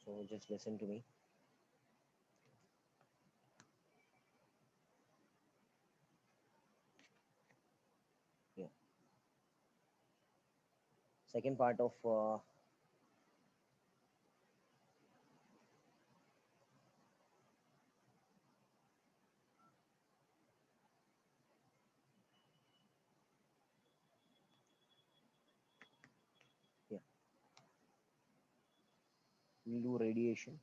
So just listen to me. Yeah. Second part of yeah, we'll do radiation.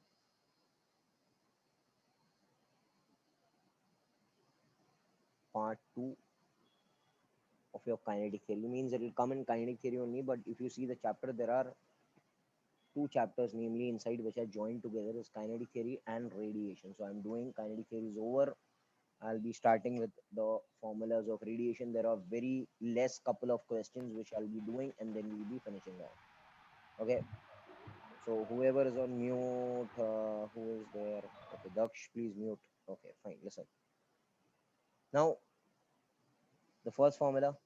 Part two of your kinetic theory means it will come in kinetic theory only. But if you see the chapter, there are two chapters, namely inside, which are joined together is kinetic theory and radiation. So I'm doing kinetic theory is over. I'll be starting with the formulas of radiation. There are very less couple of questions which I'll be doing, and then we'll be finishing off. Okay. So whoever is on mute, who is there? Okay, Daksh, please mute. Okay, fine. Listen. Now, the first formula,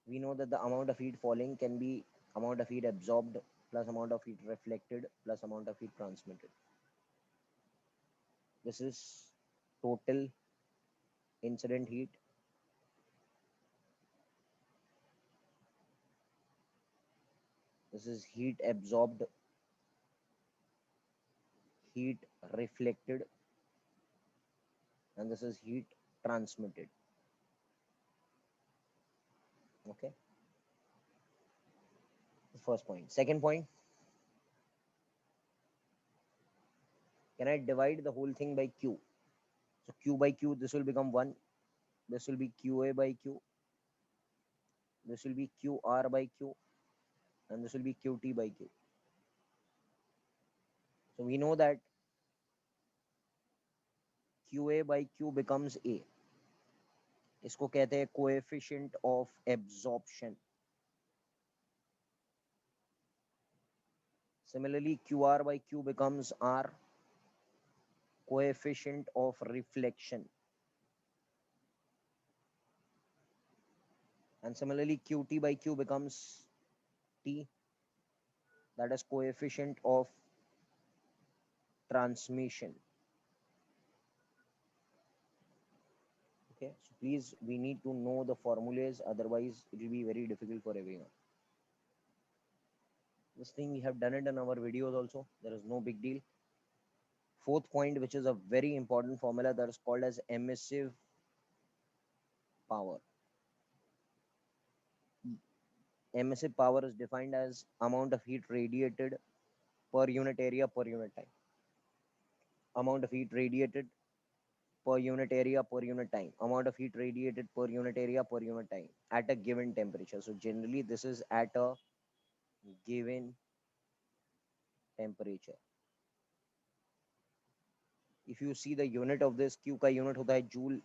we know that the amount of heat falling can be amount of heat absorbed plus amount of heat reflected plus amount of heat transmitted. This is total incident heat. This is heat absorbed, heat reflected, and this is heat transmitted. Okay, the first point. Second point, can I divide the whole thing by Q? So Q by Q, this will become 1. This will be QA by Q. This will be QR by Q. And this will be QT by Q. So we know that QA by Q becomes A. इसको कहते हैं coefficient of absorption. Similarly, QR by Q becomes R, coefficient of reflection. And similarly, QT by Q becomes T, that is coefficient of transmission. Okay, so please, we need to know the formulas, otherwise it will be very difficult for everyone. This thing we have done it in our videos also, there is no big deal. Fourth point, which is a very important formula, that is called as emissive power. Emissive power is defined as amount of heat radiated per unit area per unit time. Amount of heat radiated per unit area per unit time. Amount of heat radiated per unit area per unit time at a given temperature. So generally this is at a given temperature. If you see the unit of this, Q का unit होता है joule,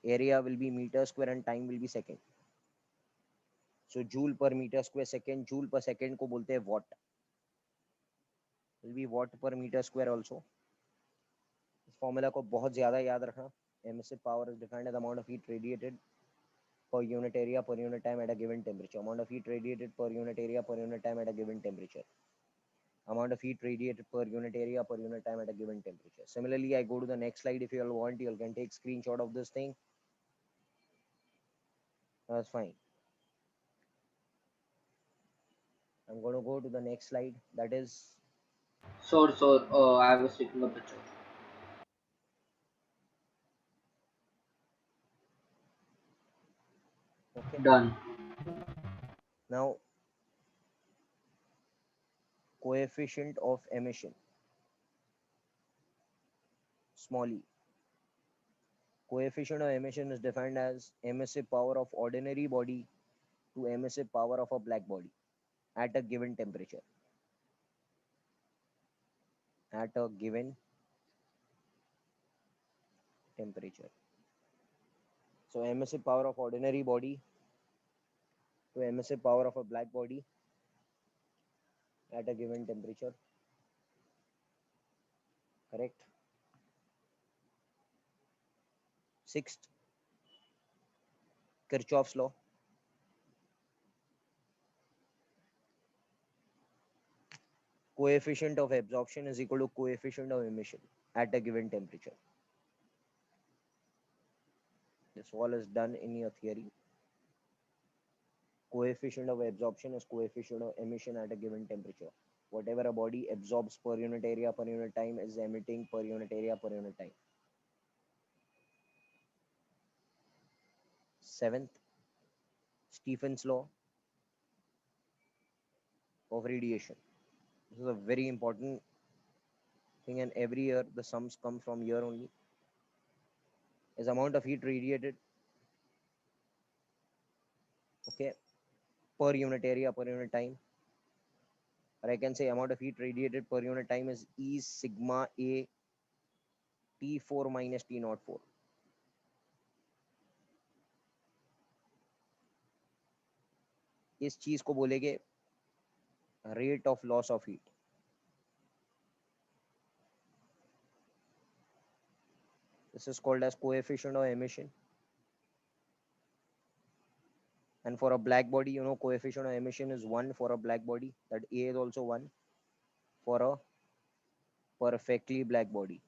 area will be meter square and time will be second. So joule per meter square second, joule per second को बोलते हैं watt. Will be watt per meter square also. इस formula को बहुत ज़्यादा याद रखना. Emissive power is defined as the amount of heat radiated per unit area per unit time at a given temperature. Amount of heat radiated per unit area per unit time at a given temperature. Amount of heat radiated per unit area per unit time at a given temperature. Similarly, I go to the next slide. If you all want, you all can take screenshot of this thing. That's fine. I'm going to go to the next slide. That is So, I was taking a picture. okay. Done. Now, coefficient of emission, small e. Coefficient of emission is defined as emissive power of ordinary body to emissive power of a black body at a given temperature. At a given temperature. So emissive power of ordinary body to emissive power of a black body at a given temperature. Correct. Sixth, Kirchhoff's law. coefficient of absorption is equal to coefficient of emission at a given temperature. This all is done in your theory. Coefficient of absorption is coefficient of emission at a given temperature. Whatever a body absorbs per unit area per unit time is emitting per unit area per unit time. Seventh, Stephen's law of radiation. This is a very important thing, and every year the sums come from here only. Is amount of heat radiated, okay, per unit area per unit time, or I can say amount of heat radiated per unit time is E sigma A T4 minus T04. इस चीज को बोलेंगे rate of loss of heat. This is called as coefficient of emission. And for a black body, you know, coefficient of emission is 1 for a black body. That A is also 1 for a perfectly black body.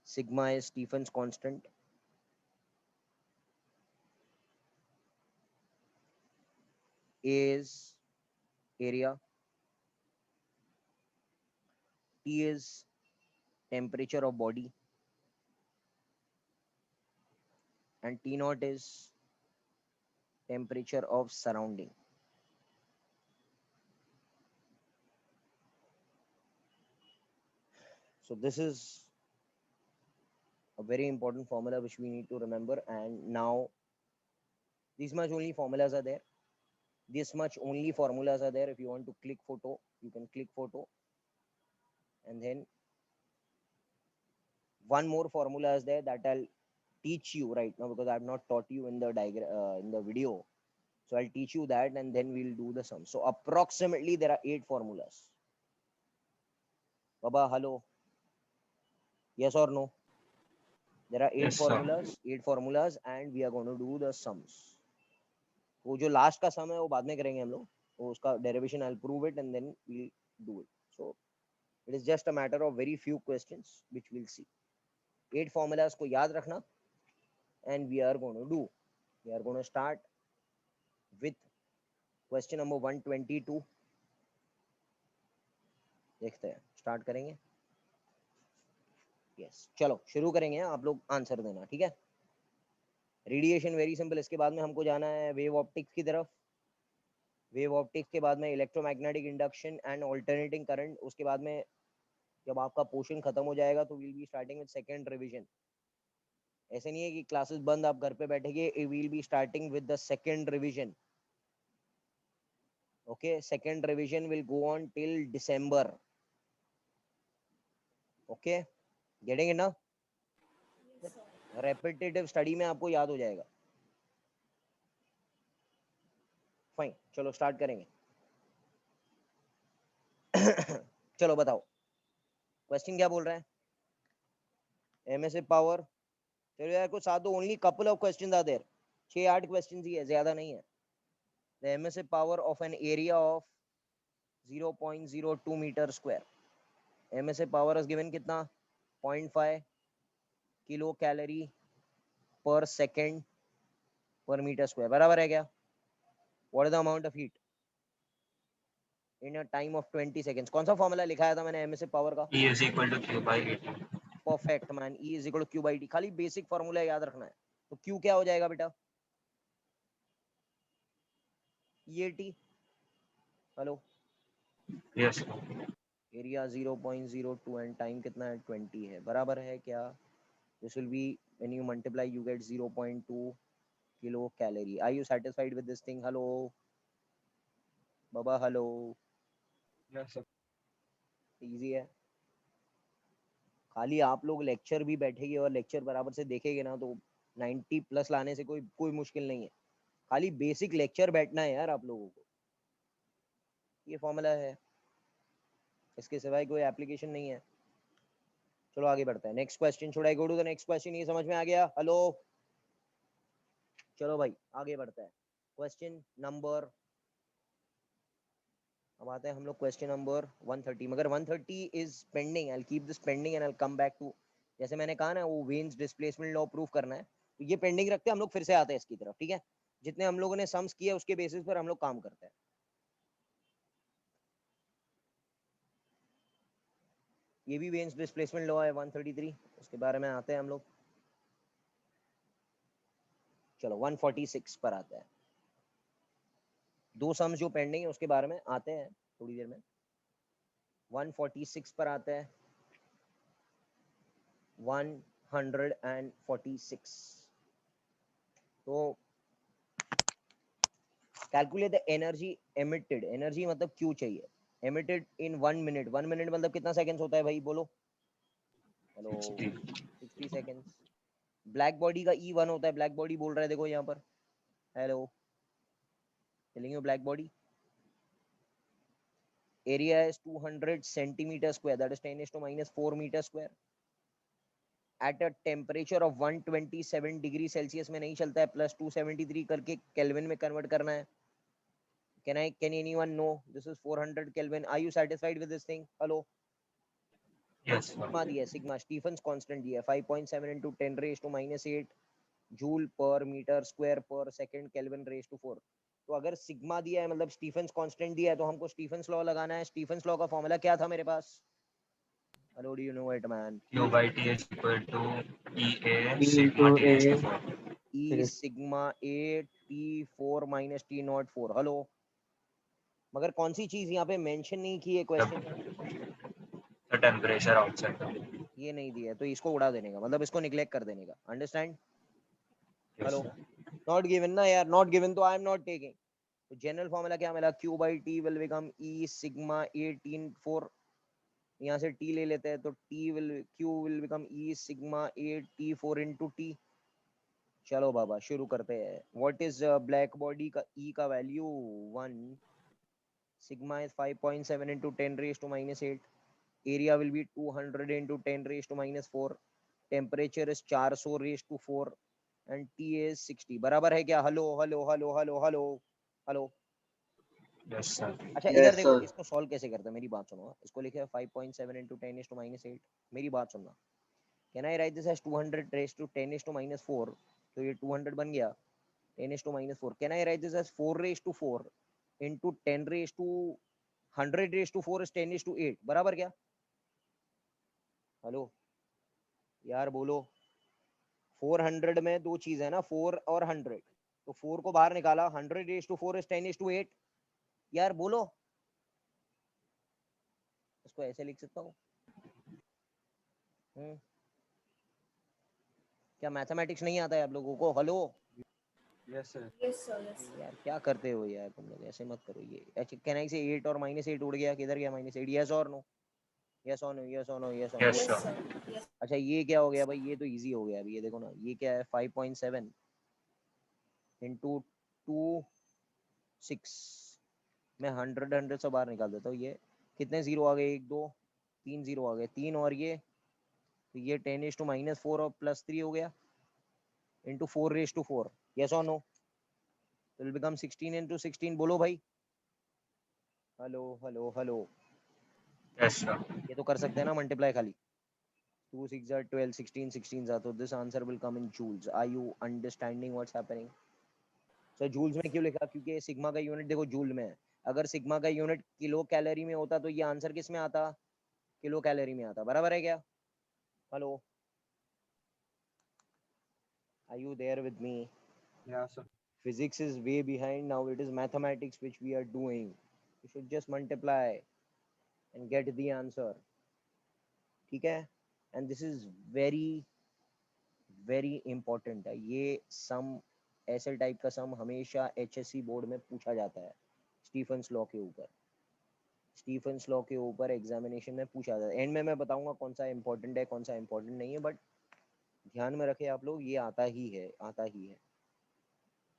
Sigma is Stephen's constant. A is area. T is temperature of body. And T0 is temperature of surrounding. So this is a very important formula which we need to remember. And now this much only formulas are there. This much only formulas are there. If you want to click photo, you can click photo. And then one more formula is there that I'll teach you right now, because I've not taught you in the diagram in the video. So I'll teach you that, and then we'll do the sum. So approximately there are 8 formulas. Baba, hello. Yes or no? There are 8 Yes, formulas, 8 formulas, and we are going to do the sums. वो जो last का सम है वो बाद में करेंगे हम लोग. वो उसका derivation I will prove it and then we will do it. So it is just a matter of very few questions which we will see. 8 formulas को याद रखना, and we are going to do. We are going to start with question number 122. देखते हैं, start करेंगे. Yes, चलो शुरू करेंगे. आप लोग आंसर देना, ठीक है. Radiation very simple. इसके बाद में हमको जाना है वेव ऑप्टिक्स की तरफ. वेव ऑप्टिक्स के बाद में electromagnetic induction and alternating current. उसके बाद में जब आपका पोर्शन खत्म हो जाएगा तो will be starting with second revision. ऐसे नहीं है कि क्लासेस बंद आप घर पे बैठेंगे. Will be starting with the second revision. Okay, second revision will go on till December. Okay, getting it now? Repetitive study में आपको याद हो जाएगा. फाइन, चलो स्टार्ट करेंगे. चलो बताओ क्वेश्चन क्या बोल रहा है. Emissive power. चलो यार कुछ साथ दो. Only couple of questions are there. 6-8 questions ही है, ज्यादा नहीं है. The emissive power of an area of 0.02 metre square. Emissive power is given कितना? 0.5 kilo calorie per second per metre square. बराबर है क्या? What is the amount of heat in a time of 20 seconds. कौन सा formula लिखाया था मैंने emissive power का? E is equal to Q by AT. Perfect man. E is equal to Q by T. खाली बेसिक फॉर्मूला याद रखना है. तो Q क्या हो जाएगा बेटा? EAT. Hello. Yes. Area 0.02 and time कितना है? 20 है. बराबर है क्या? This will be when you multiply you get 0.2 kilo calorie. Are you satisfied with this thing? Hello बाबा, हेलो. Yes, sir. इजी है. खाली आप लोग लेक्चर भी बैठेंगे और लेक्चर बराबर से देखेंगे ना तो 90 प्लस लाने से कोई मुश्किल नहीं है. खाली बेसिक लेक्चर बैठना है यार आप लोगों को. ये फॉर्मूला है, इसके सिवाय कोई एप्लीकेशन नहीं है. चलो आगे बढ़ते हैं. Next question. Should I go to the next question? ये समझ में आ गया? हेलो. चलो भाई आगे बढ़ते हैं. क्वेश्चन नंबर अब आते हैं हम लोग क्वेश्चन नंबर 130, मगर 130 is pending, I will keep this pending and I will come back to, जैसे मैंने कहा ना वो वेन्स डिस्प्लेसमेंट लॉ प्रूफ करना है, तो ये पेंडिंग रखते हैं हम लोग, फिर से आते हैं इसकी तरफ, ठीक है। जितने हम लोगों ने सम्स किए उसके बेसिस पर हम लोग काम करते हैं। ये भी वेन्स डिस्प्लेसमेंट लॉ है 133, उसके बारे में आते हैं हम लोग। चलो 146 पर आते हैं, दो सम्स जो पेंडिंग है उसके बारे में आते हैं थोड़ी देर में। 146 पर आते हैं, 146। तो calculate the energy emitted, energy मतलब क्यू चाहिए, एमिटेड इन 1 मिनट, 1 मिनट मतलब कितना सेकंड्स होता है भाई बोलो। हेलो, 60. 60 सेकंड्स। ब्लैक बॉडी का E1 होता है, ब्लैक बॉडी बोल रहा है देखो यहाँ पर, hello, telling you black body area is 200 centimetre square, that is 10 is to minus 4 metre square, at a temperature of 127 degree Celsius में नहीं चलता है, प्लस 273 करके केल्विन में कन्वर्ट करना है। Can anyone know? This is 400 Kelvin. Are you satisfied with this thing? Hello. Yes, sir. Sigma दिया है, सिग्मा स्टीफन्स कांस्टेंट दिया है 5.7 into 10 raised to minus 8 joule per metre square per second kelvin raise to 4। तो अगर sigma दिया है मतलब Stephen's constant दिया है, तो हमको स्टीफन्स लॉ लगाना है। स्टीफन्स लॉ का फॉर्मूला क्या था मेरे पास? Hello, do you know it man? Q by T is equal to EA E sigma into T raised to A 4. E sigma A T 4 minus T not 4। Hello, मगर कौन सी चीज यहाँ पे मेंशन नहीं की है क्वेश्चन में? The temperature outside. ये नहीं दिया है, तो इसको उड़ा देने का मतलब इसको निग्लेक्ट कर देने का, understand? Yes, hello, sir. Not given ना यार, नॉट गिवन तो आई एम नॉट टेकिंग। तो जनरल फॉर्मूला क्या मिला? Q by T will become E sigma A T 4, यहाँ से टी ले लेते हैं तो Q will become E sigma A T 4 into T. चलो बाबा शुरू करते हैं। व्हाट इज ब्लैक बॉडी का ई का value? 1, sigma is 5.7 into 10 raised to minus 8, area will be 200 into 10 raised to minus 4, temperature is 400 raised to 4 and T is 60। बराबर है क्या? Hello hello hello hello hello hello. Yes, sir. अच्छा इधर yes देखो, sir इसको solve कैसे करते हैं मेरी बात सुनो। इसको लिखे 5.7 into 10 is to minus 8, मेरी बात सुनना। Can I write this as 200 raised to 10 is to minus 4, तो ये 200 बन गया 10 is to minus 4। Can I write this as 4 raised to 4 into 10 raised to 100 raised to 4 is 10 is to 8, बराबर क्या? Hello यार बोलो। 400 में दो चीज है ना, 4 और 100, तो 4 को बाहर निकाला, 100 raised to 4 is 10 is to 8। यार बोलो, इसको ऐसे लिख सकता हूँ? क्या मैथमेटिक्स नहीं आता है आप लोगों को? Hello Yes, sir. यार क्या करते हो यार तुम लोग, ऐसे मत करो। ये अच्छा, कैन आई से 8 और माइनस 8 उड़ गया, किधर गया माइनस 8? यस और नो, यस और नो, यस और नो, यस और नो। Yes, sir. अच्छा ये क्या हो गया भाई? ये तो इजी हो गया अभी, ये देखो ना, ये क्या है? 5.7 इंटू 2 6, मैं 100 से बाहर निकाल देता हूँ। ये कितने जीरो आ गए? 1 2 3 जीरो आ गए, 3 और ये, तो ये 10 is to minus 4 और प्लस 3 हो गया इंटू 4 raised to 4। यस और नो? विल बिकम 16 into 16, बोलो भाई। Hello hello hello. Yes, sir. ये तो कर सकते हैं ना मल्टीप्लाई खाली, 2 6 are 12, 16 16 are, तो this answer will come in joules. Are you understanding what's happening? So joules में क्यों लिखा? क्योंकि सिग्मा का यूनिट देखो जूल में है। अगर सिग्मा का यूनिट किलो कैलोरी में होता तो ये आंसर किस में आता? किलो कैलोरी में आता। बराबर है क्या? Hello, are you there with me? Yeah, sir. Physics is way behind now. It is mathematics which we are doing. You should just multiply and get the answer. ठीक है? And this is very very important है। ये सम, ऐसे type का सम हमेशा HSC board में पूछा जाता है, स्टीफन्स लॉ के ऊपर। स्टीफन्स लॉ के ऊपर एग्जामिनेशन में पूछा जाता है। एंड में मैं बताऊंगा कौन सा इंपॉर्टेंट है कौन सा इंपॉर्टेंट नहीं है, बट ध्यान में रखे आप लोग, ये आता ही है, आता ही है।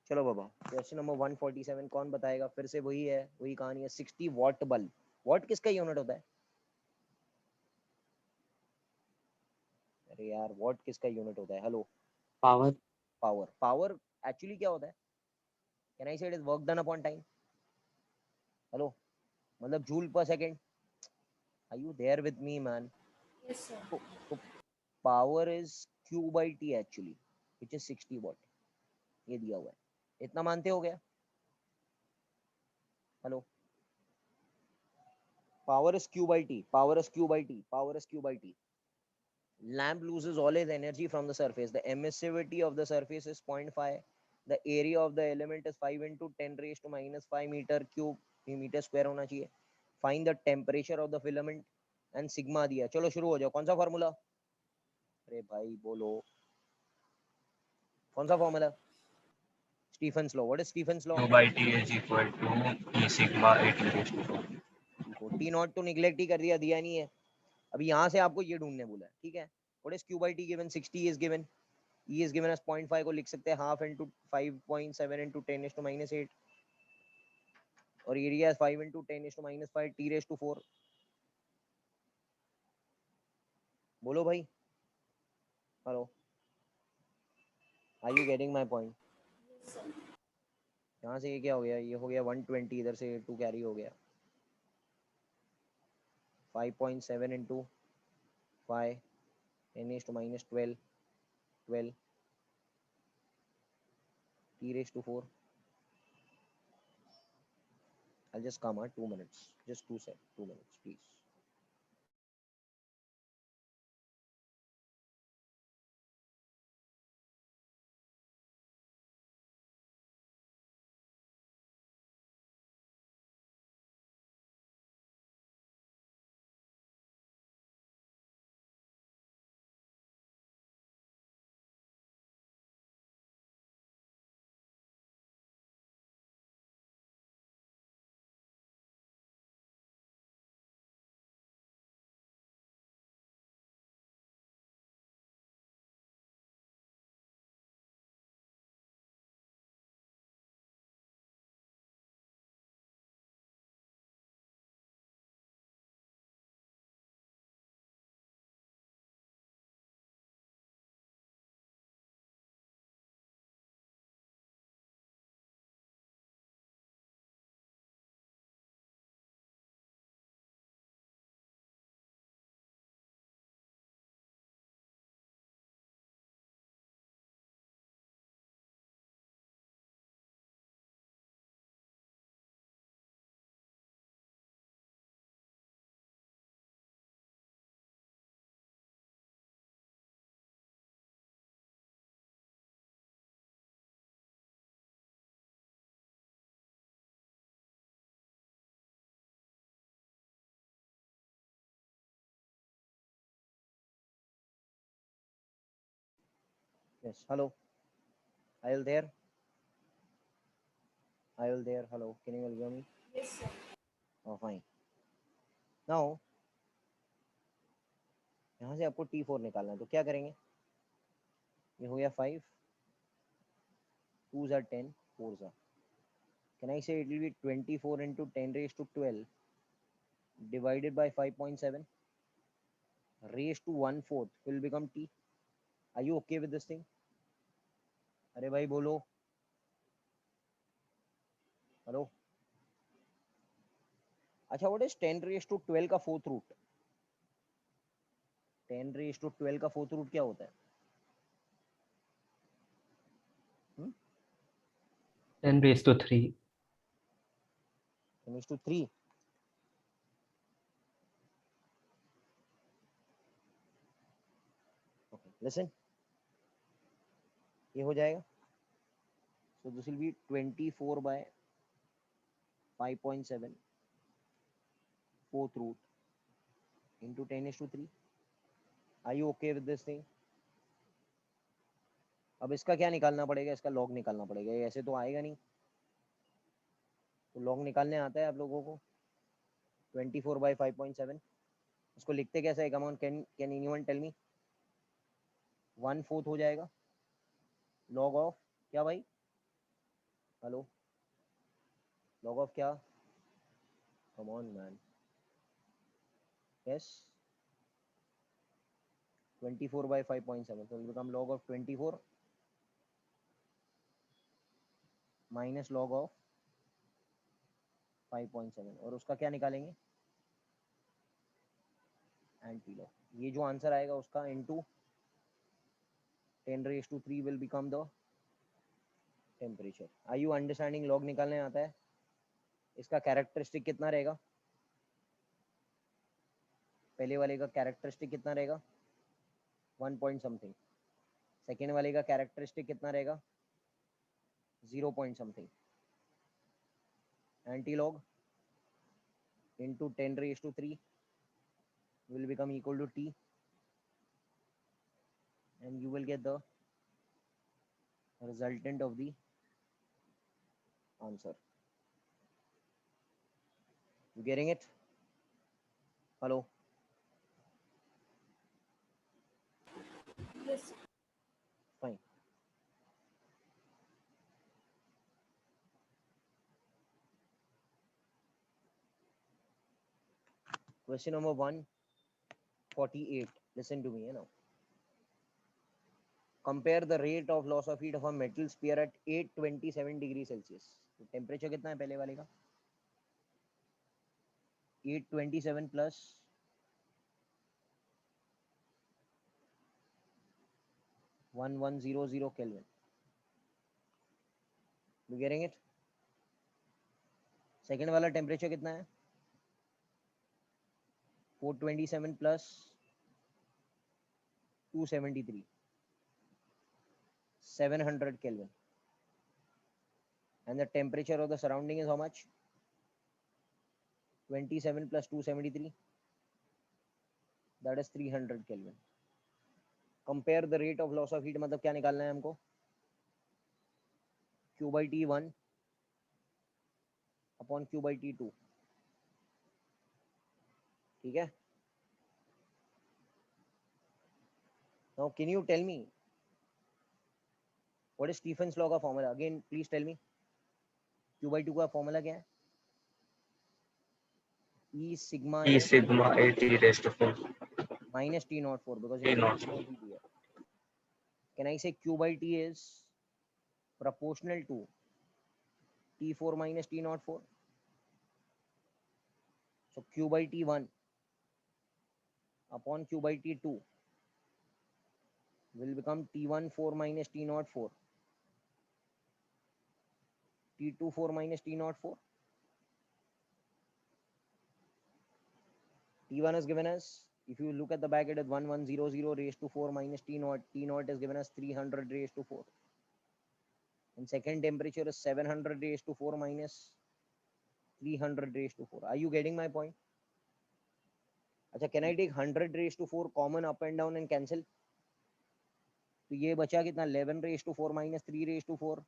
चलो बाबा, क्वेश्चन नंबर 147 कौन बताएगा? फिर से वही है, वही कहानी है। 60 वॉट बल्ब, वॉट किसका यूनिट होता है? अरे यार वॉट किसका यूनिट होता है? Hello, power power. Power actually क्या होता है? Can I say it is work done upon time? Hello, मतलब joule per second. Are you there with me man? Yes, sir. तो power is Q by T actually, which is 60 watt. ये दिया हुआ है, इतना मानते हो गया? Hello. Power is Q by T. Power is Q by T. Power is Q by T. Lamp loses all its energy from the surface. The emissivity of the surface is 0.5. The area of the element is 5 into 10 raised to minus 5 meter cube meter square होना चाहिए. Find the temperature of the filament and sigma दिया. चलो शुरू हो जाओ. कौन सा formula? अरे भाई बोलो, कौन सा formula? Stephen's law. What is Stephen's law? Q by T is equal to E sigma A T raised to 4. T not तो निगलेक्ट ही कर दिया, दिया नहीं है. अभी यहाँ से आपको ये ढूंढने बोला है, ठीक है. What is Q by T given? 60 is given. E is given as 0.5 को लिख सकते हैं half into 5.7 into 10 is to minus 8 और area 5 into 10 is to minus 5 t raised to 4. बोलो भाई. Hello. Are you getting my point? Yes, sir. यहाँ से ये क्या हो गया? ये हो गया 120, इधर से 2 कैरी हो गया. 5.7 into 5 10 is to minus 12 12 t raised to 4. I'll just come 2 minutes, just 2 minutes please. Yes, hello. Are you there? Are you there? Hello, can you hear me? Yes, sir. Oh, fine. Now यहाँ से आपको T4 निकालना है, तो क्या करेंगे? ये हो गया 5, 2s are 10, 4s are. Can I say it will be 24 into 10 raised to 12 divided by 5.7 raised to 1/4 will become T. Are you okay with this thing? अरे भाई बोलो. हेलो. अच्छा, what is 10 raised to 12 का fourth root? 10 raised to 12 का fourth root क्या होता है? 10 raised to 3. 10 raised to 3. Okay, listen. ये हो जाएगा. So this will be 24 by 5.7 fourth root into 10 is to 3. Are you okay with this thing? अब इसका क्या निकालना पड़ेगा? इसका लॉग निकालना पड़ेगा. ये ऐसे तो आएगा नहीं. तो लॉग निकालने आता है आप लोगों को? 24 by 5.7. इसको लिखते कैसे है? Come on, can anyone tell me? 1/4 हो जाएगा. लॉग ऑफ क्या भाई? हेलो. लॉग ऑफ क्या? Come on man. Yes. 24 by 5.7. So it will become log of 24 minus log of 5.7 और उसका क्या निकालेंगे एंटी लॉग। ये जो आंसर आएगा उसका into 10⁻³ will become the temperature. Are you understanding? Log निकालने आता है। इसका कैरेक्टरिस्टिक कितना रहेगा? पहले वाले का कैरेक्टरिस्टिक कितना रहेगा? 1 पॉइंट समथिंग। सेकेंड वाले का कैरेक्टरिस्टिक कितना रहेगा? 0 point something. Anti log into 10⁻³ will become equal to T, and you will get the resultant of the answer. You getting it? Hello? Yes. Fine. Question number 148. Listen to me now. Compare the rate of loss of heat of a metal sphere at 827 degrees Celsius. तो temperature कितना है पहले वाले का? 827 plus 1100 Kelvin. You getting it? Second वाला temperature कितना है? 427 plus 273, 700 Kelvin. And the temperature of the surrounding is how much? 27 plus 273, that is 300 Kelvin. Compare the rate of loss of heat, मतलब क्या निकालना है हमको? Q by T1 upon Q by T2. ठीक है? Now can you tell me what is Stephen's law का formula? Again please tell me. Q by 2 का formula क्या है? E sigma E S sigma 8 raised to 4. minus T naught 4 because T it naught. is here. Can I say Q by T is proportional to T4 minus T naught 4? So Q by T1 upon Q by T2 will become T1 4 minus T naught 4, T2 4 minus T naught 4. T1 is given as, if you look at the back, it is 1100 raised to 4 minus T naught. T naught is given as 300 raised to 4. And second temperature is 700 raised to 4 minus 300 raised to 4. Are you getting my point? अच्छा, can I take 100 raised to 4 common up and down and cancel? तो ये बचा कितना? 11 raised to 4 minus 3 raised to 4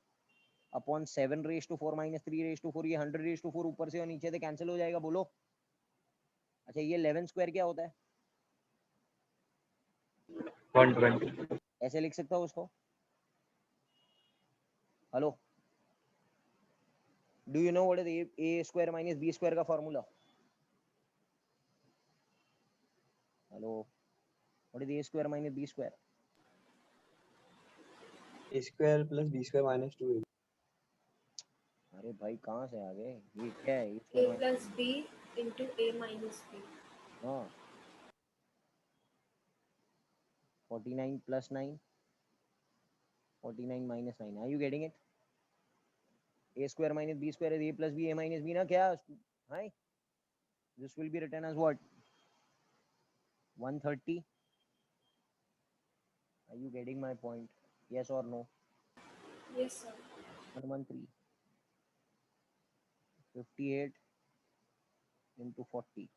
upon 7 raised to 4 minus 3 raised to 4. ये 100 raised to 4 ऊपर से और नीचे से कैंसिल हो जाएगा, बोलो। अच्छा, ये 11 स्क्वायर क्या होता है? 120. ऐसे लिख सकता हूँ उसको? Hello, do you know what is A square minus B square का formula? Hello, what is A square minus B square? A square plus B square minus 2AB. अरे भाई कहाँ से आ गए? ये क्या है? ए A square plus B into A minus B. हाँ, 49 plus 9, 49 minus 9. Are you getting it? A square minus B square is A plus B, A minus B ना क्या? Hi, this will be written as what? 130. Are you getting my point? Yes or no? Yes, sir. 113. 58 into 40.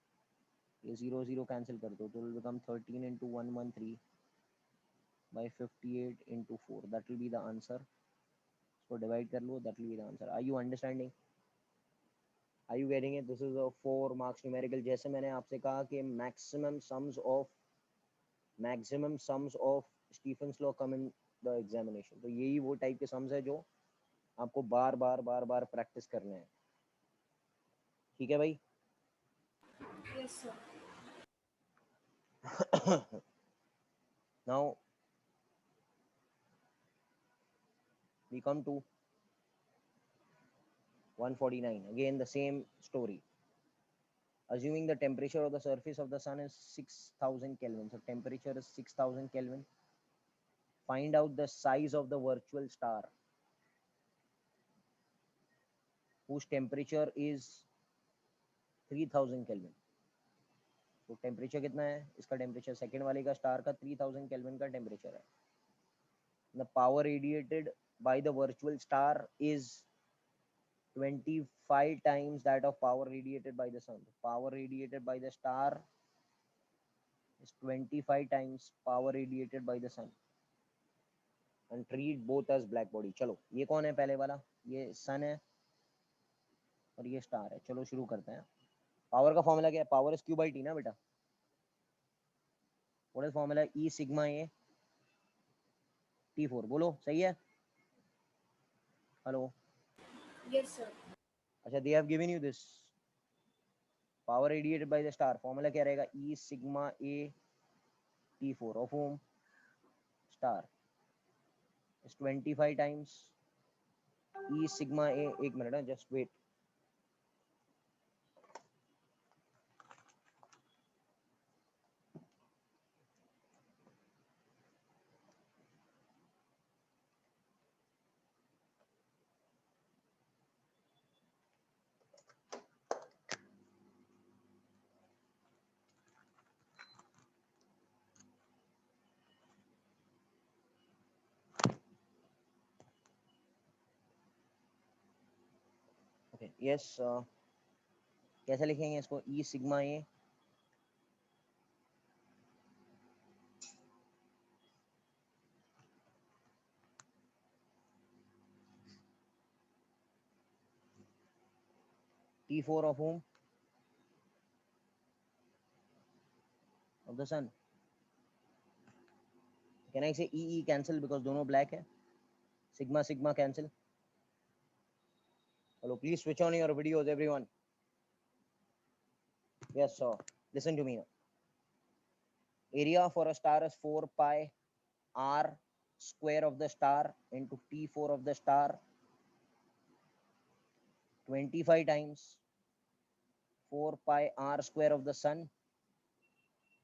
ये 0 cancel कर दो, तो will become 13 into 113 by 58 into 4. That will be the answer. So divide कर लो, that will be the answer. Are you understanding? Are you getting it? This is a 4 marks numerical. जैसे मैंने आपसे कहा कि maximum sums of Stephen's law come in the examination. तो यही वो type के सम्स है जो आपको बार बार प्रैक्टिस करने हैं। ठीक है भाई? Yes, sir. Now we come to 149. Again, the same story. Assuming the temperature of the surface of the sun is 6000 Kelvin. So temperature is 6000 Kelvin. Find out the size of the virtual star whose temperature is 3000 Kelvin. तो temperature कितना है इसका? Temperature second वाले का star का 3000 kelvin का temperature है. The power radiated by the virtual star is 25 times that of power radiated by the sun. Power radiated by the star is 25 times power radiated by the sun. And treat both as black body. चलो ये कौन है पहले वाला? ये सन है और ये स्टार है. चलो शुरू करते हैं. पावर का फॉर्मूला क्या है? Power is Q by T ना बेटा. What is formula? E sigma A T4. बोलो सही है? हेलो. Yes, sir. अच्छा, they have given you this power radiated by the star. Formula क्या रहेगा? E sigma A T4 of whom? Star is 25 times E sigma A. एक minute है, just wait. Okay, yes. कैसे लिखेंगे इसको? E sigma A T4 of whom? Of the sun. Can I say E cancel because दोनों black है? Sigma sigma cancel. Hello, please switch on your videos, everyone. Yes, sir. Listen to me now. Area for a star is 4 pi r square of the star into T4 of the star 25 times 4 pi r square of the sun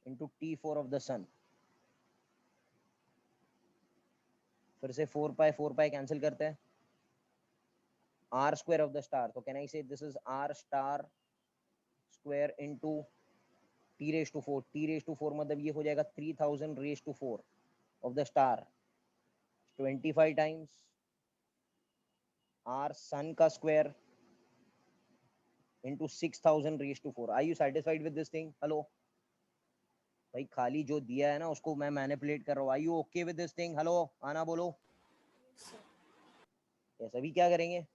into T4 of the sun. फिर से 4 pi cancel करते हैं. R square of the star. So can I say this is R star square into T raised to 4. T raised to 4 मतलब ये हो जाएगा 3000 raised to 4 of the star. 25 times R sun का square into 6000 raised to 4. Are you satisfied with this thing? Hello? भाई खाली जो दिया है ना उसको मैं मैनिपुलेट कर रहा हूँ. Are you okay with this thing? Hello? आना बोलो. Yes, sir. Yes, अभी क्या करेंगे?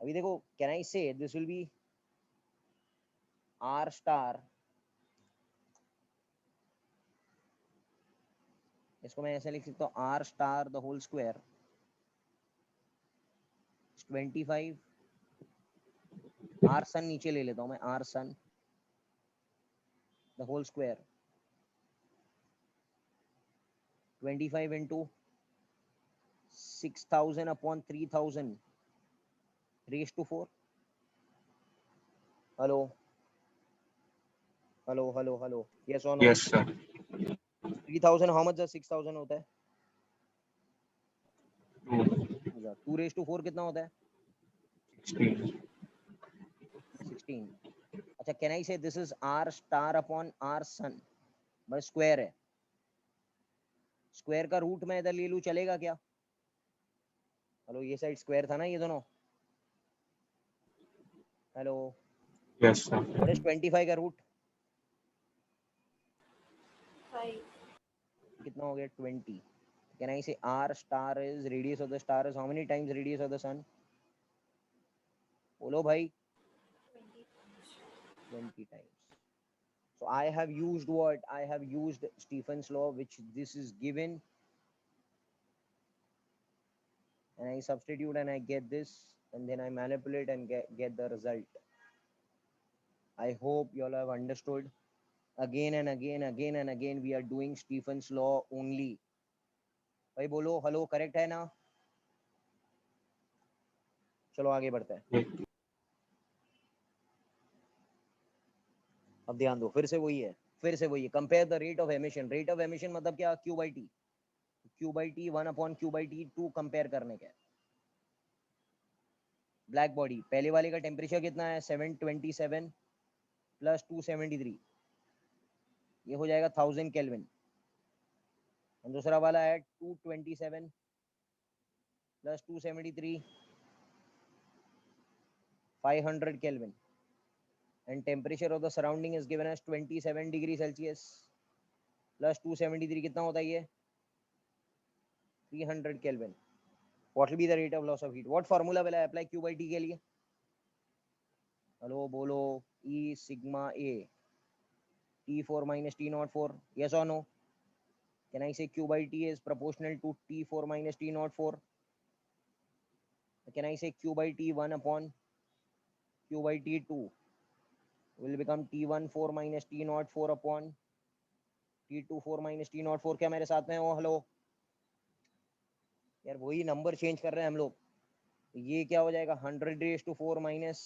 अभी देखो, can I say this will be R star. इसको मैं ऐसे लिख सकता हूँ R star the whole square is 25. R sun नीचे ले लेता हूँ मैं. R sun the whole square 25 into 6000 upon 3000 raised to 4. Hello? Hello, hello, hello. Yes or no? Yes, sir. 3000 how much does 6000 होता है? 2, 2 raised to 4 कितना होता है? 16. 16. अच्छा, can I say this is R star upon R sun? बस square है. Square का root मैं इधर ले लूँ चलेगा क्या? हेलो, ये साइड स्क्वायर था ना ये दोनों. Hello. Yes, sir. What is 25 का रूट? 5. कितना हो गया? 20. Can I say R star is radius of the star is how many times radius of the sun? बोलो भाई. 20 times. 20 times. So I have used what? I have used Stephen's law, which this is given, and I substitute and I get this, and then I manipulate and get the result. I hope you all have understood. Again and again, again and again, we are doing Stephen's law only. भाई बोलो hello, correct है ना? चलो आगे बढ़ते हैं। Yeah. अब ध्यान दो, फिर से वही है, compare the rate of emission मतलब क्या, Q by T, Q by T 1 Q by T 2 compare करने का। ब्लैक बॉडी पहले वाले का टेम्परेचर कितना है, 727 प्लस 273, ये हो जाएगा 1000 केल्विन। दूसरा वाला है 227 plus 273, 500 kelvin, and temperature of the surrounding is given as 27 degree Celsius plus 273 कितना होता है ये, 300 Kelvin. What will be the rate of loss of heat? What formula will I apply Q by T के लिए? Hello बोलो, E sigma A T4 minus T04, yes or no? Can I say Q by T is proportional to T4 minus T04? Can I say Q by T1 upon Q by T2 will become T14 minus T04 upon T24 minus T04? क्या मेरे साथ में हो? Hello यार, वही number change कर रहे हैं हम लोग। ये क्या हो जाएगा, 100 minus,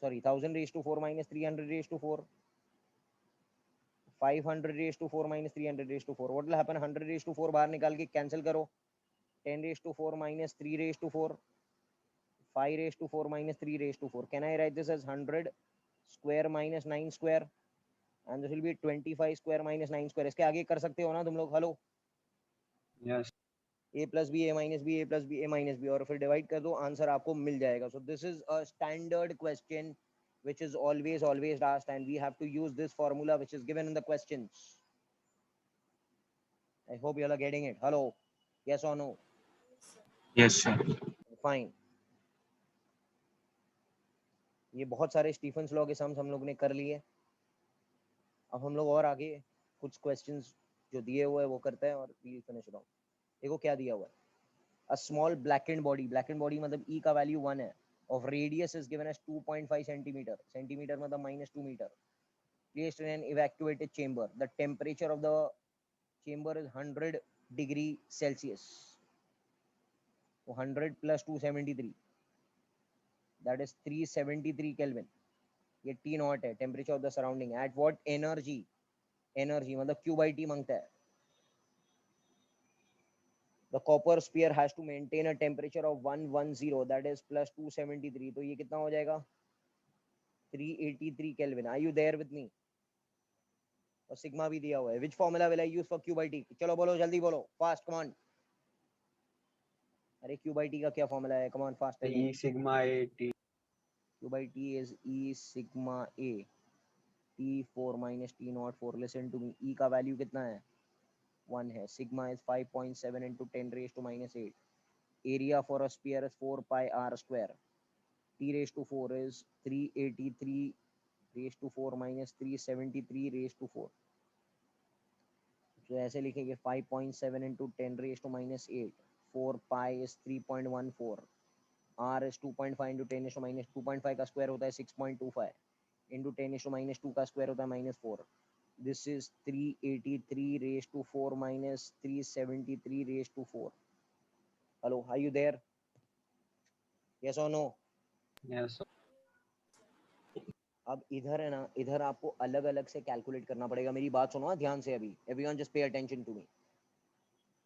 sorry 1000 minus 300 500 minus 300 what will happen, 100 बाहर निकाल के कैंसिल करो, 10 minus 3 5 minus 3 can I write this as 100 square minus 9 square and this will be 25 square minus 9 square. इसके आगे कर सकते हो ना तुम लोग? Hello, Yes. A plus B, A minus B, A plus B, A minus B, और फिर डिवाइड कर दो, आंसर आपको मिल जाएगा। So this is a standard question which is always asked, and we have to use this formula which is given in the questions. I hope you all are getting it. Hello, yes or no? Yes, sir. Fine. ये बहुत सारे Stephen's law के sums हम लोग ने कर लिए। अब हम लोग और आगे कुछ क्वेश्चंस जो दिए हुए हैं वो करते हैं और वी फिनिश इट ऑफ। देखो क्या दिया हुआ है, a small blackened body मतलब E का वैल्यू 1 है, of radius is given as 2.5 centimeter, centimeter मतलब -2 meter, placed in an evacuated chamber. The temperature of the chamber is 100 degree Celsius. So 100 plus 273, that is 373 Kelvin. ये T not है, temperature of the surrounding. At what energy, energy मतलब Q by T मांगता है। The copper sphere has to maintain a temperature of 110, that is plus 273, तो ये कितना हो जाएगा, 383 Kelvin. Are you there with me? और सिग्मा भी दिया हुआ है। Which formula will I use for Q by T? चलो बोलो, जल्दी बोलो, fast, come on. अरे Q by T का क्या फॉर्मूला है? Come on, fast. tell me. E sigma A T. Q by T is E sigma A T4 minus T04. Listen to me. E का value कितना है, 1 है। Sigma is 5.7 into 10 raised to -8. Area for a sphere is 4 pi r square. T raised to 4 is 383 raised to 4 minus 373 raised to 4. तो ऐसे लिखेंगे 5.7 into 10 raised to -8. 4 pi is 3.14. R is 2.5 into 10 is to minus 2.5 का square होता है 6.25 into 10 is to -2 का square होता है -4. This is 383 raised to 4 minus 373 raised to 4. Hello, are you there? Yes or no? Yes. अब इधर है ना, इधर आपको अलग अलग से कैलकुलेट करना पड़ेगा। मेरी बात सुनो ध्यान से अभी, everyone just pay attention to me.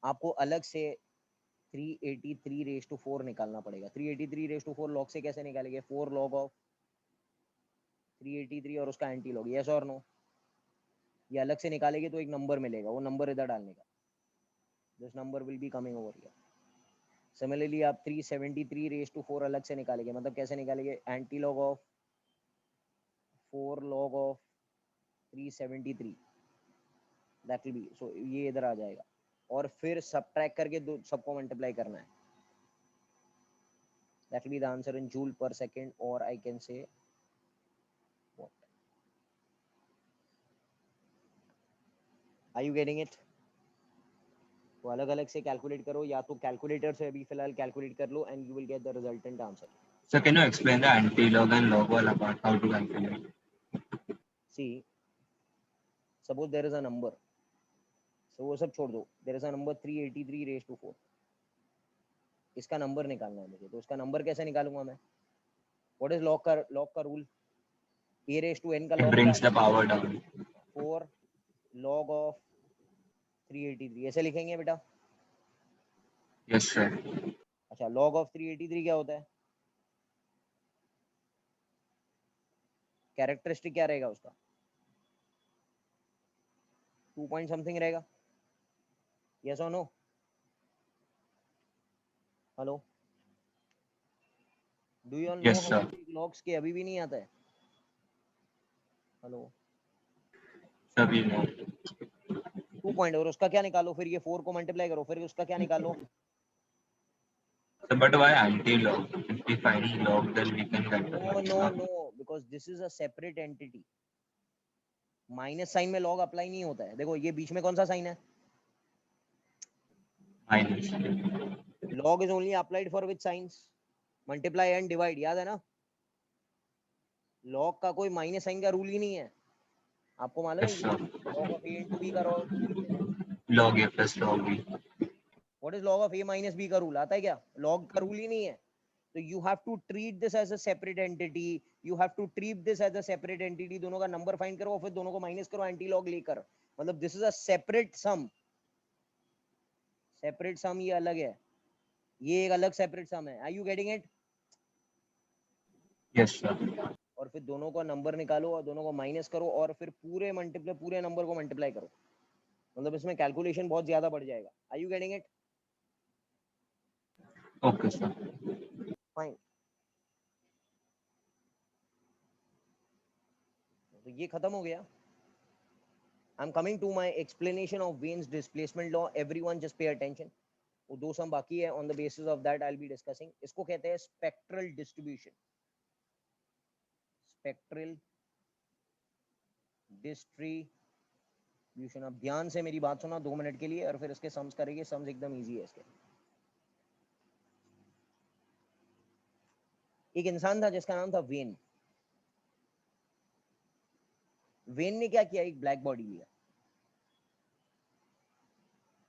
आपको अलग से 383 रेज टू 4 निकालना पड़ेगा। 383 रेज टू 4 लॉग से कैसे निकालेंगे, 4 लॉग ऑफ 383 और उसका एंटी लॉग, यस और नो? ये अलग से निकालेंगे तो एक नंबर मिलेगा, वो नंबर इधर डालने का, this number will be coming over here. Similarly आप 373 रेज टू 4 अलग से निकालेंगे, मतलब कैसे निकालेंगे, anti log of 4 log of 373, that will be, so ये इधर आ जाएगा और फिर सब्ट्रैक्ट करके दो सबको मल्टीप्लाई करना है, that will be the answer in joule per second, or I can say what, are you getting it? तो अलग अलग से कैलकुलेट करो, या तो कैलकुलेटर से अभी फिलहाल कैलकुलेट कर लो and you will get the resultant answer. So can you explain the anti-log and log wala part, how to calculate? See, suppose there is a number, so वो सब छोड़ दो, there is a number 383 raised to 4, इसका number निकालना है मुझे, तो उसका नंबर कैसे निकालूंगा मैं? व्हाट इज लॉग का rule? a raise to n का It लॉग क्या brings the है? power down. 4 log ऑफ 383, ऐसे लिखेंगे बेटा? Yes, sir. अच्छा, log ऑफ 383 क्या होता है? कैरेक्टरिस्टिक क्या रहेगा उसका? 2 पॉइंट समथिंग रहेगा। यस और no? Hello, do you all know Yes, how sir. To take logs के? अभी भी नहीं आता है? हेलो, सभी know. 2 पॉइंट और उसका क्या निकालो फिर? ये 4 को मल्टीप्लाई करो, फिर उसका क्या निकालो? So, but why anti-log? If we find log, then we can get the no max, no na? No, because this is a separate entity. Minus sign में लॉग अप्लाई नहीं होता है। देखो ये बीच में कौन सा साइन है? Minus. Log is only applied for which science? Multiply and divide, याद है ना? लॉग का कोई माइनस साइन का रूल ही नहीं है। आपको मालूम है Yes, ये? sir. Log of a into b का रूल क्या है? Log A plus log B. What is log of a minus b का रूल? आता है क्या? लॉग का रूल ही नहीं है। तो you have to treat this as a separate entity, you have to treat this as a separate entity. दोनों का नंबर फाइंड करो और फिर दोनों को माइनस करो एंटी लॉग लेकर। मतलब this is a separate sum. Separate sum ये अलग है, ये एक अलग सेपरेट सम है। Are you getting it? Yes, sir. और फिर दोनों का नंबर निकालो और दोनों को माइनस करो और फिर पूरे नंबर को मल्टीप्लाई करो। मतलब इसमें कैलकुलेशन बहुत ज्यादा बढ़ जाएगा। Are you getting it? Okay, sir. Fine. तो ये खत्म हो गया। I am coming to my explanation of Wien's displacement law. Everyone just pay attention. वो 2 सम बाकी है, on the basis of that I will be discussing. इसको कहते हैं स्पेक्ट्रल डिस्ट्रीब्यूशन। Spectral distribution. अब ध्यान से मेरी बात सुना 2 मिनट के लिए और फिर इसके सम्स करेंगे। सम्स एकदम इजी है इसके। एक इंसान था जिसका नाम था वेन। वेन ने क्या किया? एक ब्लैक बॉडी लिया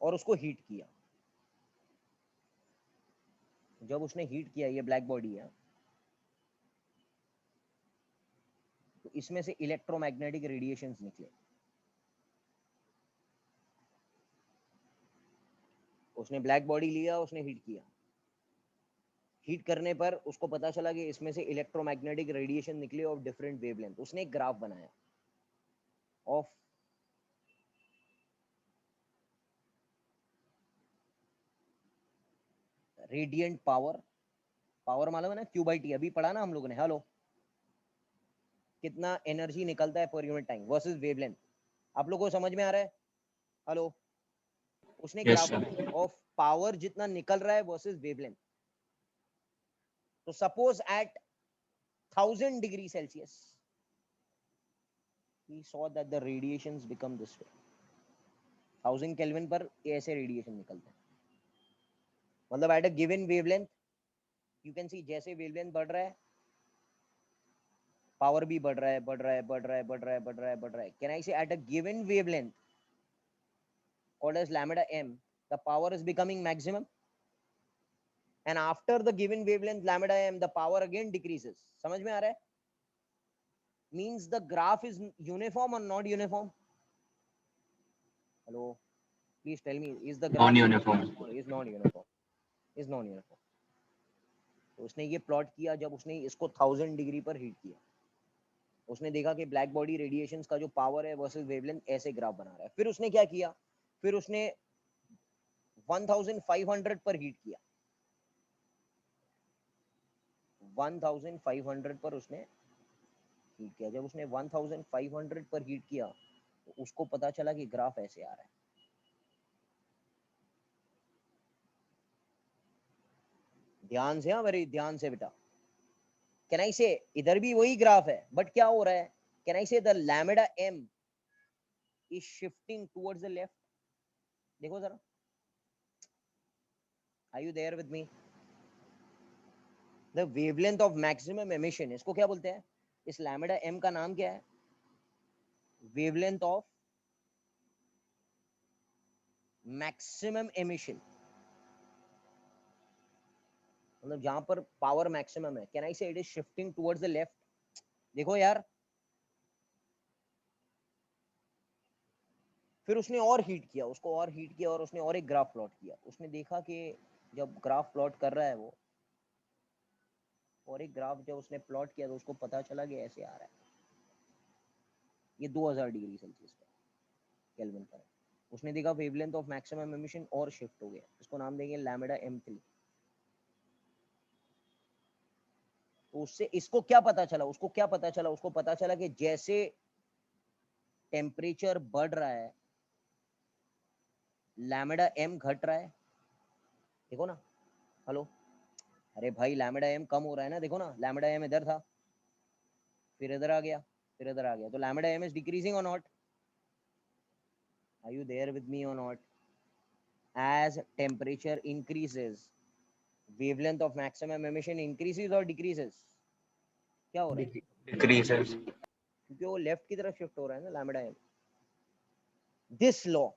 और उसको हीट किया। जब उसने हीट किया, ये ब्लैक बॉडी है, तो इसमें से इलेक्ट्रोमैग्नेटिक रेडिएशंस निकले। उसने ब्लैक बॉडी लिया, उसने हीट किया। हीट करने पर उसको पता चला कि इसमें से इलेक्ट्रोमैग्नेटिक रेडिएशन निकले ऑफ डिफरेंट वेवलेंथ। उसने एक ग्राफ बनाया ऑफ रेडिएंट पावर। पावर मालूम है ना? Q/T, अभी पढ़ा ना हम लोगों ने। हेलो, कितना एनर्जी निकलता है per unit time versus wavelength. आप लोगों को समझ में आ रहा है? हेलो, उसने Yes, ग्राफ sir. बनाया ऑफ पावर जितना निकल रहा है वर्सेस वेवलेंथ। तो suppose at 1000 degree Celsius he saw that the radiations become this way। 1000 kelvin पर ऐसे रेडिएशन निकलते हैं। मतलब at a given wavelength you can see, जैसे वेवलेंथ बढ़ रहा है पावर भी बढ़ रहा है, बढ़ रहा है, बढ़ रहा है, बढ़ रहा है, बढ़ रहा है, बढ़ रहा है। कैन आई से eight a given wavelength called as lambda m, the power is becoming maximum, and after the given wavelength lambda m the power again decreases। समझ में आ रहा है? means the graph is uniform or not uniform? Hello, please tell me, is the graph Non-uniform. is non uniform? is non uniform। तो उसने ये plot किया जब उसने इसको 1000 डिग्री पर हीट किया। उसने देखा कि ब्लैक बॉडी रेडिएशंस का जो पावर है वर्सेस वेवलेंथ ऐसे ग्राफ बना रहा है। फिर उसने क्या किया? फिर उसने 1500 पर हीट किया। 1500 पर उसने हीट किया। जब उसने 1500 पर हीट किया तो उसको पता चला कि ग्राफ ऐसे आ रहा है। ध्यान से, हाँ, वेरी ध्यान से बेटा। कैन आई से इधर भी वही ग्राफ है, बट क्या हो रहा है? Can I say the lambda m is shifting towards the left. देखो जरा, are you there with me? The wavelength of maximum emission, इसको क्या बोलते हैं? इस लैम्डा m का नाम क्या है? Wavelength of maximum emission. मतलब जहां पर पावर मैक्सिमम है, can I say it is shifting towards the left? देखो यार, फिर उसने और हीट किया, उसको और हीट किया और उसने और एक ग्राफ प्लॉट किया। उसने देखा कि जब ग्राफ प्लॉट कर रहा है वो, और एक ग्राफ जब उसने प्लॉट किया तो उसको पता चला कि ऐसे आ रहा है, ये 2000 डिग्री सेल्सियस पर, केल्विन पर है। उसने देखा वेवलेंथ ऑफ मैक्सिमम एमिशन और शिफ्ट हो गया, इसको नाम देंगे लैम्बडा m3। तो उससे इसको क्या पता चला, उसको क्या पता चला, उसको पता चला कि जैसे टेम्परेचर बढ़ रहा है लैम्बडा m घट रहा है। देखो ना, हेलो, अरे भाई लैम्बडा m कम हो रहा है ना, देखो ना, लैम्बडा m इधर था, फिर इधर आ गया, फिर इधर आ गया, तो लैम्बडा m इज डिक्रीजिंग और not? Are you there with me और not? as temperature increases, wavelength of maximum emission increases or decreases? क्या हो रहा है? Decreases. क्योंकि वो लेफ्ट की तरफ शिफ्ट हो रहा है ना लैम्बडा m। दिस लॉ,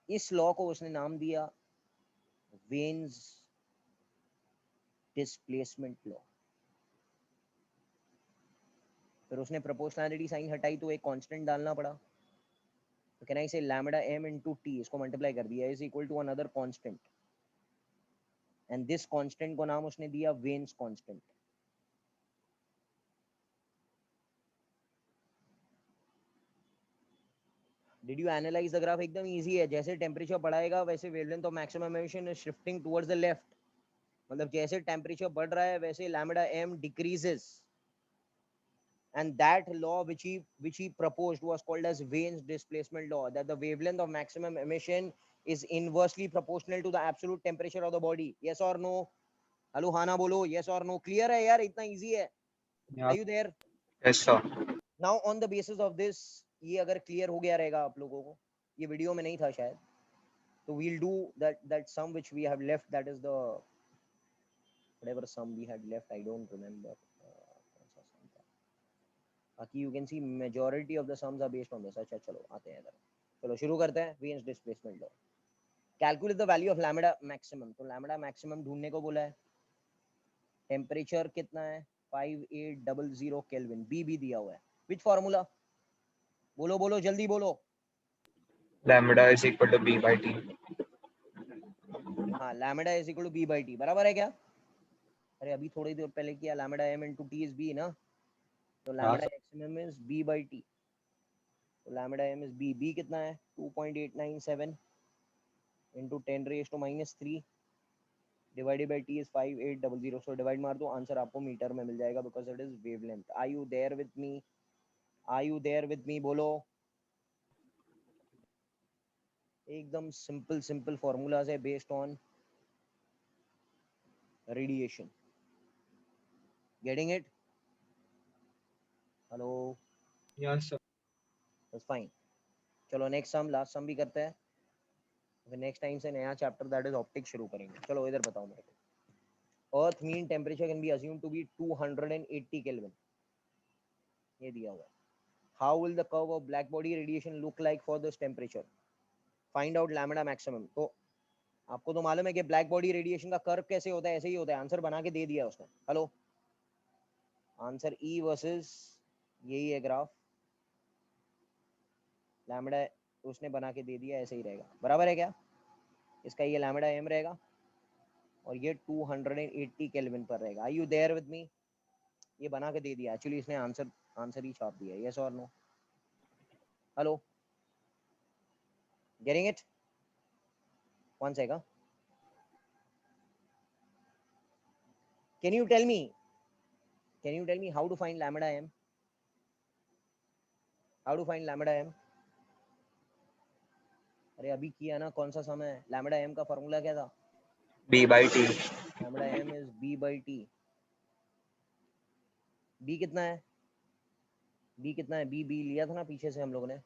इस लॉ को उसने नाम दिया वेन्स डिस्प्लेसमेंट लॉ। फिर उसने प्रोपोर्शनैलिटी साइन हटाई तो एक कांस्टेंट डालना पड़ा, तो can I say lambda m into t, इसको मल्टीप्लाई कर दिया, is equal to another constant, and this constant को नाम उसने दिया Wien's constant. Did you analyse the graph? एकदम इजी है, जैसे टेम्परेचर बढ़ाएगा वैसे wavelength of maximum emission is shifting towards the left. मतलब जैसे टेम्परेचर बढ़ रहा है वैसे lambda m decreases, and that law which he proposed was called as Wein's displacement law, that the wavelength of maximum emission is inversely proportional to the absolute temperature of the body. Yes or no? Hello हाँ ना बोलो, yes or no? Clear है यार, इतना easy है। Yeah. Are you there? Yes, sir. Now on the basis of this, ये अगर clear हो गया रहेगा आप लोगों को, ये वीडियो में नहीं था शायद, तो we'll do that sum which we have left, that is the whatever sum we had left, I don't remember. बाकी you can see majority of the sums are based on this। अच्छा चलो आते हैं इधर, चलो शुरू करते हैं। Wein's displacement law, calculate the value of lambda maximum। तो lambda maximum ढूंढने को बोला है, टेम्परेचर कितना है 5800 केल्विन, बी भी दिया हुआ है। Which formula? बोलो बोलो जल्दी बोलो। Lambda is equal to b by t. हाँ, lambda is equal to B by T, बराबर है क्या? अरे अभी थोड़ी देर पहले किया, lambda m into t is b ना, तो lambda maximum is b by t, तो lambda m is b, b कितना है 2.897 into 10 raise to -3 divided by t is 5800। So divide मार दो, आंसर आपको मीटर में मिल जाएगा because it is wavelength. Are you there with me? Are you there with me? बोलो। एकदम सिंपल सिंपल फॉर्मूलाज है based on radiation. Getting it? Hello, Yes, sir. That's fine. चलो नेक्स्ट सम, लास्ट सम भी करते हैं, फिर next time से नया चैप्टर दैट इज ऑप्टिक्स शुरू करेंगे। चलो इधर बताओ मेरे को। Earth mean temperature can be assumed to be 280 kelvin, ये दिया हुआ है। How will the curve of black body radiation look like for this temperature? Find out lambda maximum. तो आपको तो मालूम है कि ब्लैक बॉडी रेडिएशन का कर्व कैसे होता है, ऐसे ही होता है, आंसर बना के दे दिया उसने। हेलो, आंसर ई वर्सेस यही है ग्राफ, लैम्बडा उसने बना के दे दिया, ऐसे ही रहेगा, बराबर है क्या? इसका ये लैम्बडा m रहेगा और ये 280 केल्विन पर रहेगा। Are you there with me? ये बना के दे दिया, एक्चुअली इसने आंसर ही छाप दिया। यस और no? Hello, getting it? One second, can you tell me how to find lambda m? How to find lambda m? अरे अभी किया ना, कौन सा समय? लैम्बडा m का फॉर्मूला क्या था? b by t. Lambda m is b by t। b कितना है? b कितना है? b लिया था ना पीछे से हम लोगों ने,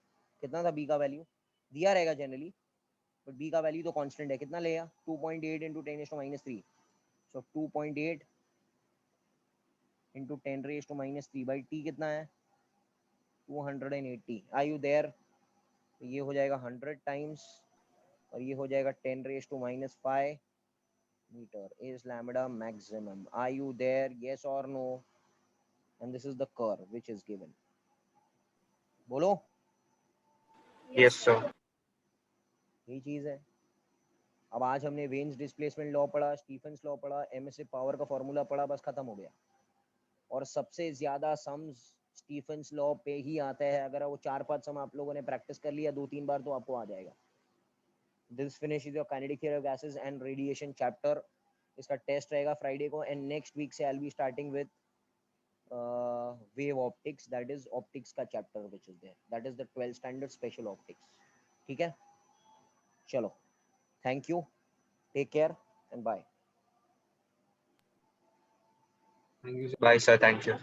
कितना था b का वैल्यू? दिया रहेगा जनरली, बट b का वैल्यू तो कांस्टेंट है, कितना लेगा? 2.8 into 10⁻³ so 2.8 into 10⁻³ by t कितना है? 280। Are you there? तो ये हो जाएगा 100 टाइम्स और ये हो जाएगा 10⁻⁵ meter is lambda maximum. Are you there? Yes or no? And this is the curve which is given. बोलो Yes, sir. यही चीज है. अब आज हमने वेन्स डिस्प्लेसमेंट लॉ पढ़ा, स्टीफन्स लॉ पढ़ा, एमएसए पावर का फॉर्मूला पढ़ा, बस खत्म हो गया. और सबसे ज्यादा सम्स स्टीफन्स लॉ पे ही आता है. अगर वो 4-5 सम आप लोगों ने प्रैक्टिस कर लिया 2-3 बार तो आपको आ जाएगा. This finish is your kinetic theory of gases and radiation chapter. इसका टेस्ट रहेगा फ्राइडे को एंड नेक्स्ट वीक से आई will be starting with wave optics, that is optics का chapter which is there, that is the 12th standard special optics. ठीक है, चलो, thank you, take care and bye. Thank you, sir. Bye, sir. Thank you.